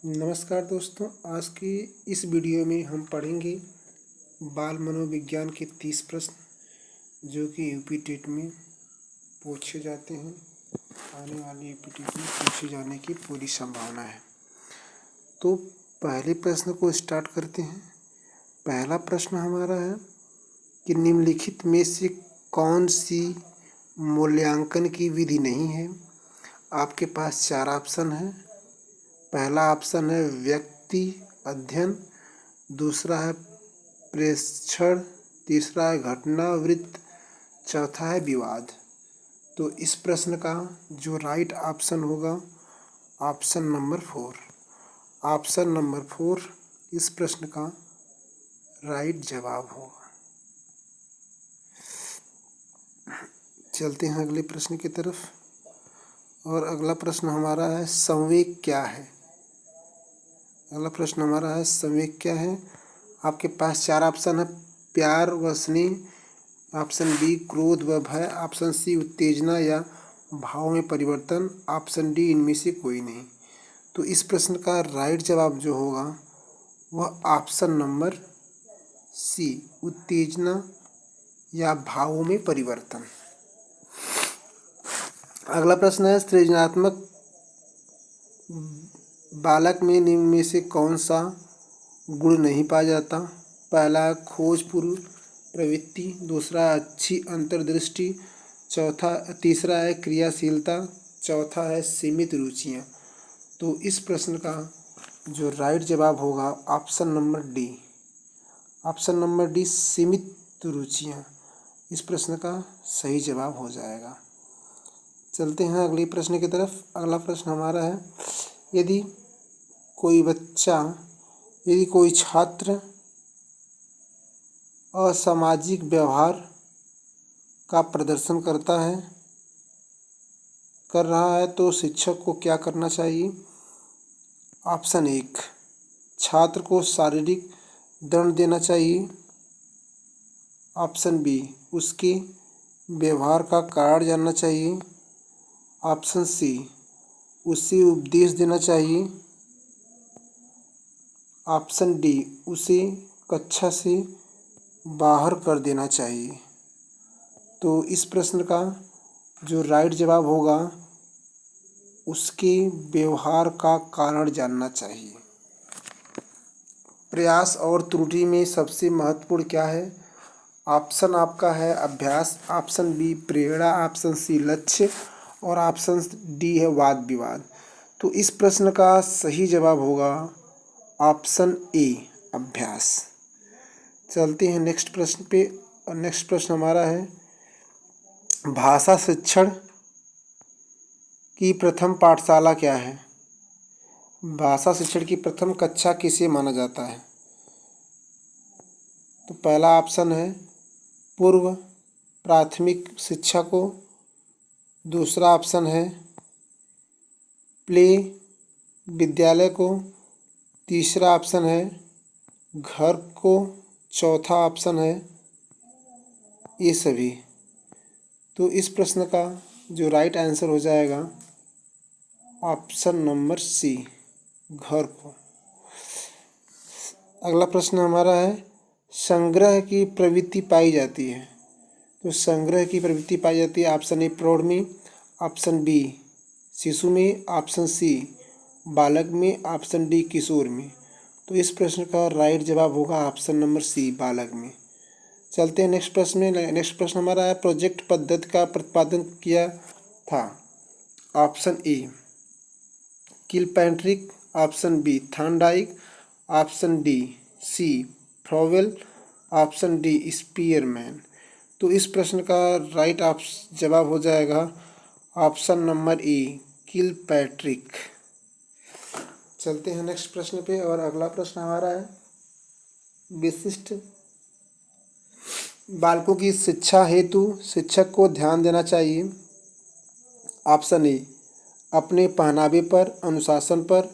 नमस्कार दोस्तों, आज की इस वीडियो में हम पढ़ेंगे बाल मनोविज्ञान के 30 प्रश्न जो कि यूपी टेट में पूछे जाते हैं। आने वाले यूपी टेट में पूछे जाने की पूरी संभावना है। तो पहले प्रश्न को स्टार्ट करते हैं। पहला प्रश्न हमारा है कि निम्नलिखित में से कौन सी मूल्यांकन की विधि नहीं है। आपके पास 4 ऑप्शन है। पहला ऑप्शन है व्यक्ति अध्ययन, दूसरा है प्रेक्षण, तीसरा है घटनावृत्त, चौथा है विवाद। तो इस प्रश्न का जो राइट ऑप्शन होगा ऑप्शन नंबर 4। ऑप्शन नंबर 4 इस प्रश्न का राइट जवाब होगा। चलते हैं अगले प्रश्न की तरफ। और अगला प्रश्न हमारा है संवेग क्या है। अगला प्रश्न हमारा है संवेग क्या है। आपके पास 4 ऑप्शन है। प्यार व स्नेह, ऑप्शन बी क्रोध व भय, ऑप्शन सी उत्तेजना या भाव में परिवर्तन, ऑप्शन डी इनमें से कोई नहीं। तो इस प्रश्न का राइट जवाब जो होगा वह ऑप्शन नंबर सी उत्तेजना या भावों में परिवर्तन। अगला प्रश्न है सृजनात्मक बालक में निम्न में से कौन सा गुण नहीं पाया जाता। पहला है खोजपूर्ण प्रवृत्ति, दूसरा अच्छी अंतर्दृष्टि, तीसरा है क्रियाशीलता, चौथा है सीमित रुचियाँ। तो इस प्रश्न का जो राइट जवाब होगा option number D. Option number D सीमित रुचियाँ इस प्रश्न का सही जवाब हो जाएगा। चलते हैं अगले प्रश्न की तरफ। अगला प्रश्न हमारा है यदि कोई छात्र असामाजिक व्यवहार का प्रदर्शन कर रहा है तो शिक्षक को क्या करना चाहिए। ऑप्शन 1 छात्र को शारीरिक दंड देना चाहिए। ऑप्शन बी उसके व्यवहार का कारण जानना चाहिए। ऑप्शन सी उसे उपदेश देना चाहिए। ऑप्शन डी उसे कक्षा से बाहर कर देना चाहिए। तो इस प्रश्न का जो राइट जवाब होगा उसके व्यवहार का कारण जानना चाहिए। प्रयास और त्रुटि में सबसे महत्वपूर्ण क्या है। ऑप्शन आपका है अभ्यास, ऑप्शन बी प्रेरणा, ऑप्शन सी लक्ष्य और ऑप्शन डी है वाद विवाद। तो इस प्रश्न का सही जवाब होगा ऑप्शन ए अभ्यास। चलते हैं नेक्स्ट प्रश्न पे। और नेक्स्ट प्रश्न हमारा है भाषा शिक्षण की प्रथम पाठशाला क्या है। भाषा शिक्षण की प्रथम कक्षा किसे माना जाता है। तो पहला ऑप्शन है पूर्व प्राथमिक शिक्षा को, दूसरा ऑप्शन है प्ले विद्यालय को, तीसरा ऑप्शन है घर को, चौथा ऑप्शन है ये सभी। तो इस प्रश्न का जो राइट आंसर हो जाएगा ऑप्शन नंबर सी घर को। अगला प्रश्न हमारा है संग्रह की प्रवृत्ति पाई जाती है। तो संग्रह की प्रवृत्ति पाई जाती है ऑप्शन ए प्रौढ़ में, ऑप्शन बी शिशु में, ऑप्शन सी बालक में, ऑप्शन डी किशोर में। तो इस प्रश्न का राइट जवाब होगा ऑप्शन नंबर सी बालक में। चलते हैं नेक्स्ट प्रश्न में। नेक्स्ट प्रश्न हमारा है प्रोजेक्ट पद्धति का प्रतिपादन किया था। Option A Kilpatrick, option B Thorndike, option D C Froebel, option D Spearman. तो इस प्रश्न का राइट जवाब हो जाएगा ऑप्शन नंबर ए किलपैट्रिक। चलते हैं नेक्स्ट प्रश्न पे। और अगला प्रश्न हमारा है विशिष्ट बालकों की शिक्षा हेतु शिक्षक को ध्यान देना चाहिए। ऑप्शन ए अपने पहनावे पर, अनुशासन पर,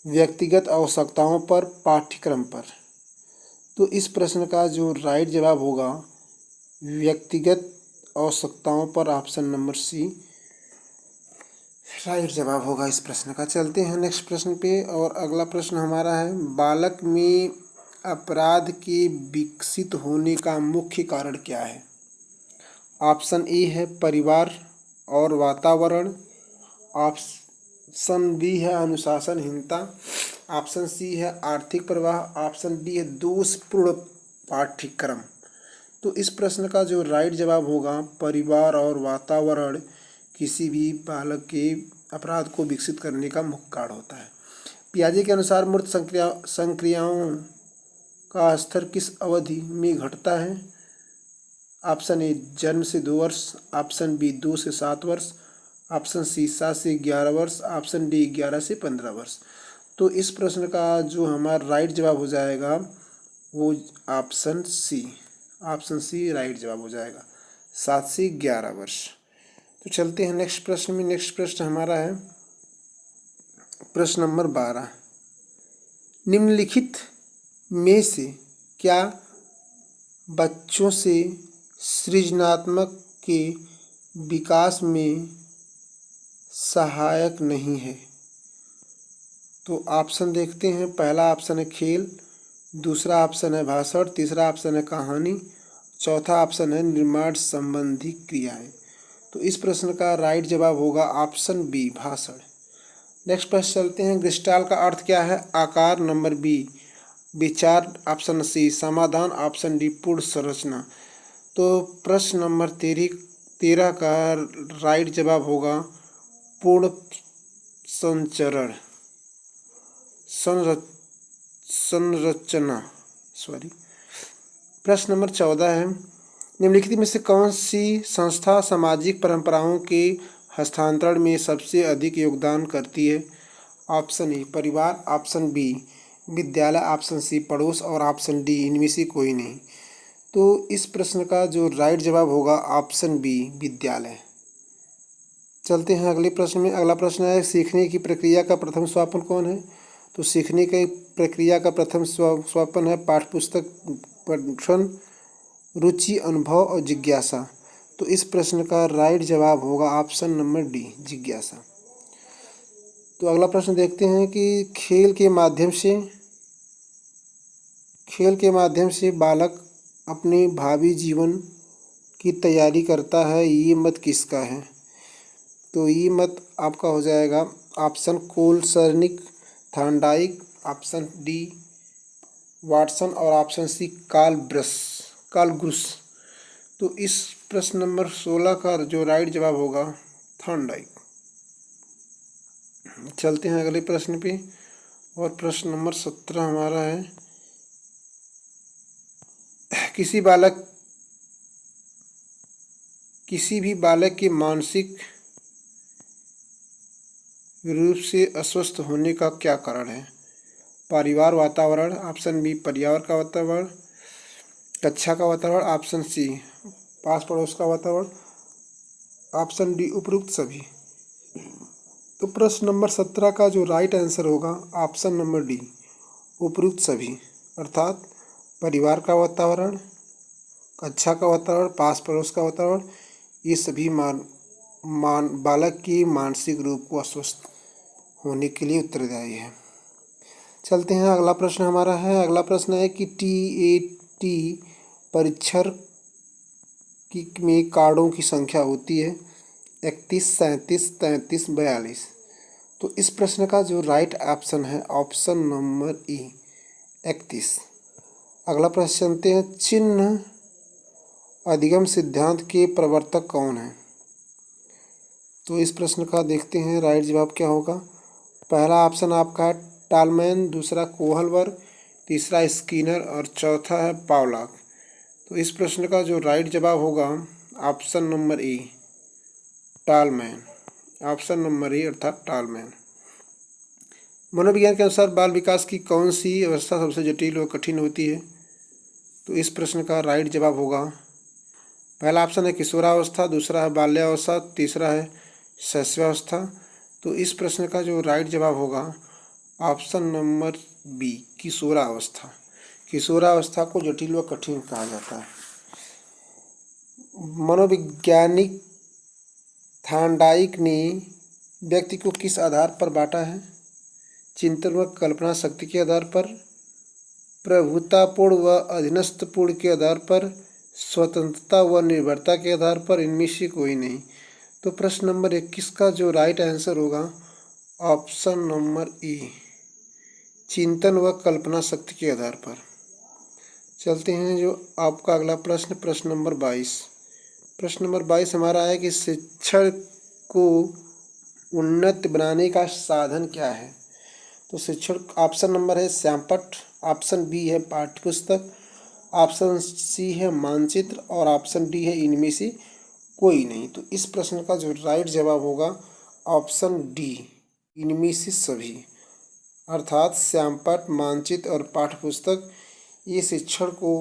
व्यक्तिगत आवश्यकताओं पर, पाठ्यक्रम पर। तो इस प्रश्न का जो राइट जवाब होगा व्यक्तिगत आवश्यकताओं पर, ऑप्शन नंबर सी राइट जवाब होगा इस प्रश्न का। चलते हैं नेक्स्ट प्रश्न पे। और अगला प्रश्न हमारा है, बालक में अपराध के विकसित होने का मुख्य कारण क्या है? ऑप्शन ए है परिवार और वातावरण, ऑप्शन बी है अनुशासनहीनता, ऑप्शन सी है आर्थिक प्रवाह, ऑप्शन डी है दोषपूर्ण पाठ्यक्रम। तो इस प्रश्न का जो राइट जवाब होगा, परिवार और वातावरण किसी भी बालक के अपराध को विकसित करने का मुख्य कारण होता है। पियाजे के अनुसार मूर्त संक्रियाओं का स्तर किस अवधि में घटता है? ऑप्शन ए जन्म से 2 वर्ष, ऑप्शन बी 2 से 7 वर्ष, ऑप्शन सी 7 से 11 वर्ष, ऑप्शन डी 11 से 15 वर्ष। तो इस प्रश्न का जो हमारा राइट जवाब हो जाएगा वो ऑप्शन सी राइट जवाब हो जाएगा, 7 से 11 वर्ष। तो चलते हैं नेक्स्ट प्रश्न में। नेक्स्ट प्रश्न हमारा है प्रश्न नंबर 12, निम्नलिखित में से क्या बच्चों से सृजनात्मक के विकास में सहायक नहीं है? तो ऑप्शन देखते हैं। पहला ऑप्शन है खेल, दूसरा ऑप्शन है भाषण, तीसरा ऑप्शन है कहानी, चौथा ऑप्शन है निर्माण संबंधी क्रियाएं। तो इस प्रश्न का राइट जवाब होगा ऑप्शन बी भाषण। नेक्स्ट प्रश्न चलते हैं, गृष्टाल का अर्थ क्या है? आकार, नंबर बी विचार, ऑप्शन सी समाधान, ऑप्शन डी पूर्ण संरचना। तो प्रश्न नंबर 13 का राइट जवाब होगा पूर्ण संचरण संरचना। प्रश्न नंबर 14 है, निम्नलिखित में से कौन सी संस्था सामाजिक परंपराओं के हस्तांतरण में सबसे अधिक योगदान करती है? ऑप्शन ए परिवार, ऑप्शन बी विद्यालय, ऑप्शन सी पड़ोस और ऑप्शन डी इनमें से कोई नहीं। तो इस प्रश्न का जो राइट जवाब होगा ऑप्शन बी विद्यालय। चलते हैं अगले प्रश्न में। अगला प्रश्न है, सीखने की प्रक्रिया का प्रथम सोपान कौन है? तो सीखने की प्रक्रिया का प्रथम सोपान है पाठ्यपुस्तक पठन, रुचि, अनुभव और जिज्ञासा। तो इस प्रश्न का राइट जवाब होगा ऑप्शन नंबर डी जिज्ञासा। तो अगला प्रश्न देखते हैं कि खेल के माध्यम से बालक अपने भावी जीवन की तैयारी करता है, ये मत किसका है? तो ये मत आपका हो जाएगा ऑप्शन कोलसर्निक, थॉर्नडाइक, ऑप्शन डी वाटसन और ऑप्शन सी कार्ल ग्रुस। तो इस प्रश्न नंबर 16 का जो राइट जवाब होगा थॉर्नडाइक। चलते हैं अगले प्रश्न पे। और प्रश्न नंबर 17 हमारा है, किसी भी बालक के मानसिक रूप से अस्वस्थ होने का क्या कारण है? परिवार, वातावरण, ऑप्शन बी पर्यावरण का वातावरण, कक्षा का वातावरण, ऑप्शन सी पास पड़ोस का वातावरण, ऑप्शन डी उपरोक्त सभी। तो प्रश्न नंबर 17 का जो राइट आंसर होगा ऑप्शन नंबर डी उपरोक्त सभी, अर्थात परिवार का वातावरण, कक्षा का वातावरण, पास पड़ोस का वातावरण, ये सभी बालक की मानसिक रूप को अस्वस्थ होने के लिए उत्तरदायी है। चलते हैं अगला प्रश्न हमारा है। अगला प्रश्न है कि TAT परीक्षण में कार्डों की संख्या होती है 31, 37, 33, 42। तो इस प्रश्न का जो राइट ऑप्शन है ऑप्शन नंबर ई 31। अगला प्रश्न चलते हैं, चिन्ह अधिगम सिद्धांत के प्रवर्तक कौन है? तो इस प्रश्न का देखते हैं राइट जवाब क्या होगा। पहला ऑप्शन आपका है टालमैन, दूसरा कोहलबर्ग, तीसरा स्किनर और चौथा है पावलॉक। तो इस प्रश्न का जो राइट जवाब होगा option number A Tolman. Option number A अर्थात टालमैन। मनोविज्ञान के अनुसार बाल विकास की कौन सी अवस्था सबसे जटिल व कठिन होती है? तो इस प्रश्न का राइट जवाब होगा, पहला ऑप्शन है किशोरावस्था, दूसरा है बाल्यावस्था, तीसरा है शैशवावस्था। तो इस प्रश्न का जो राइट जवाब होगा ऑप्शन नंबर बी किशोरावस्था। किशोरावस्था को जटिल व कठिन कहा जाता है। मनोवैज्ञानिक थॉर्नडाइक ने व्यक्ति को किस आधार पर बांटा है? चिंतन व कल्पना शक्ति के आधार पर, प्रभुतापूर्ण व अधीनस्थपूर्ण के आधार पर, स्वतंत्रता व निर्भरता के आधार पर, इनमें से कोई नहीं। तो प्रश्न नंबर 21 का जो राइट आंसर होगा ऑप्शन नंबर ए, चिंतन व कल्पना शक्ति के आधार पर। चलते हैं जो आपका अगला प्रश्न, प्रश्न नंबर 22। प्रश्न नंबर 22 हमारा है कि शिक्षण को उन्नत बनाने का साधन क्या है? तो शिक्षण ऑप्शन नंबर है श्यामपट्ट, ऑप्शन बी है पाठ्यपुस्तक, ऑप्शन सी है मानचित्र और ऑप्शन डी है इनमें से कोई नहीं। तो इस प्रश्न का जो राइट जवाब होगा ऑप्शन डी, इनमें से सभी, अर्थात श्यामपट्ट, मानचित्र और पाठ्यपुस्तक ये शिक्षण को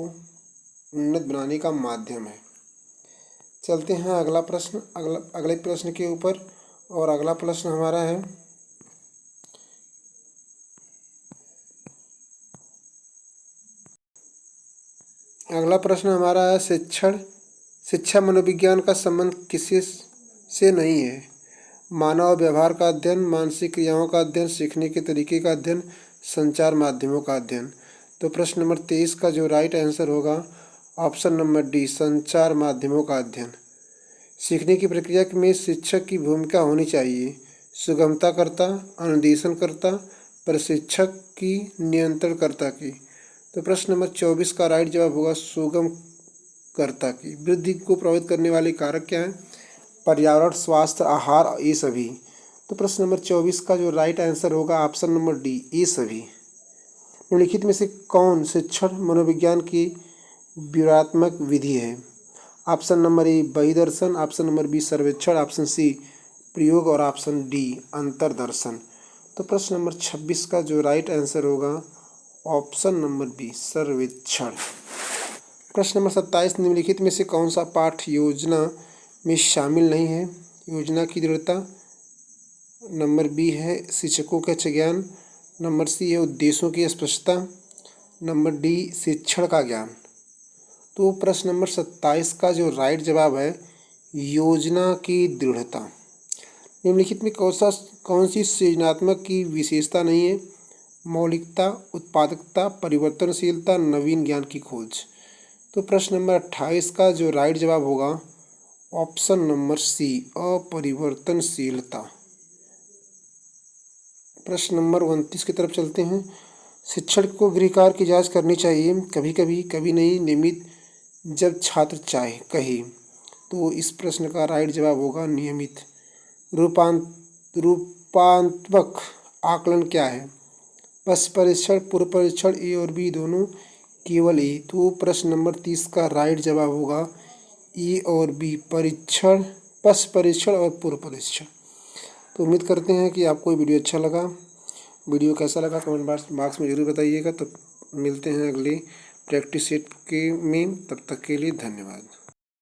उन्नत बनाने का माध्यम है। चलते हैं अगला प्रश्न, अगले प्रश्न के ऊपर। और अगला प्रश्न हमारा है शिक्षा मनोविज्ञान का संबंध किसी से नहीं है? मानव व्यवहार का अध्ययन, मानसिक क्रियाओं का अध्ययन, सीखने के तरीके का अध्ययन, संचार माध्यमों का अध्ययन। तो प्रश्न नंबर 23 का जो राइट आंसर होगा ऑप्शन नंबर डी, संचार माध्यमों का अध्ययन। सीखने की प्रक्रिया में शिक्षक की भूमिका होनी चाहिए सुगमताकर्ता, अनुदेशनकर्ता, प्रशिक्षक की, नियंत्रणकर्ता की। तो प्रश्न नंबर 24 का राइट जवाब होगा सुगमकर्ता की। वृद्धि को प्रभावित करने वाले कारक क्या हैं? पर्यावरण, स्वास्थ्य, आहार, ये सभी। तो प्रश्न नंबर 24 का जो राइट आंसर होगा ऑप्शन नंबर डी, ये सभी। निम्नलिखित में से कौन शिक्षण मनोविज्ञान की व्यूहात्मक विधि है? ऑप्शन नंबर ए बहिर्दर्शन, ऑप्शन नंबर बी सर्वेक्षण, ऑप्शन सी प्रयोग और ऑप्शन डी अंतर्दर्शन। तो प्रश्न नंबर 26 का जो राइट आंसर होगा ऑप्शन नंबर बी सर्वेक्षण। प्रश्न नंबर 27, निम्नलिखित में से कौन सा पाठ योजना में शामिल नहीं है? योजना की दृढ़ता, नंबर बी है शिक्षकों का अच्छे ज्ञान, नंबर सी है उद्देश्यों की स्पष्टता, नंबर डी शिक्षण का ज्ञान। तो प्रश्न नंबर 27 का जो राइट जवाब है योजना की दृढ़ता। निम्नलिखित में कौन सी सृजनात्मक की विशेषता नहीं है? मौलिकता, उत्पादकता, परिवर्तनशीलता, नवीन ज्ञान की खोज। तो प्रश्न नंबर 28 का जो राइट जवाब होगा ऑप्शन नंबर सी अपरिवर्तनशीलता। प्रश्न नंबर 29 की तरफ चलते हैं। शिक्षण को गृहकार्य की जांच करनी चाहिए, कभी कभी, कभी नहीं, नियमित, जब छात्र चाहे, कहीं। तो इस प्रश्न का राइट जवाब होगा नियमित। रूपात्मक आकलन क्या है? बस परीक्षण, पूर्व परीक्षण, ए और बी दोनों, केवल ए। तो प्रश्न नंबर 30 का राइट जवाब होगा ए और बी, परीक्षण, पश परीक्षण और पूर्व परीक्षण। तो उम्मीद करते हैं कि आपको ये वीडियो अच्छा लगा। वीडियो कैसा लगा कमेंट बॉक्स में ज़रूर बताइएगा। तो मिलते हैं अगले प्रैक्टिस सेट में, तब तक के लिए धन्यवाद।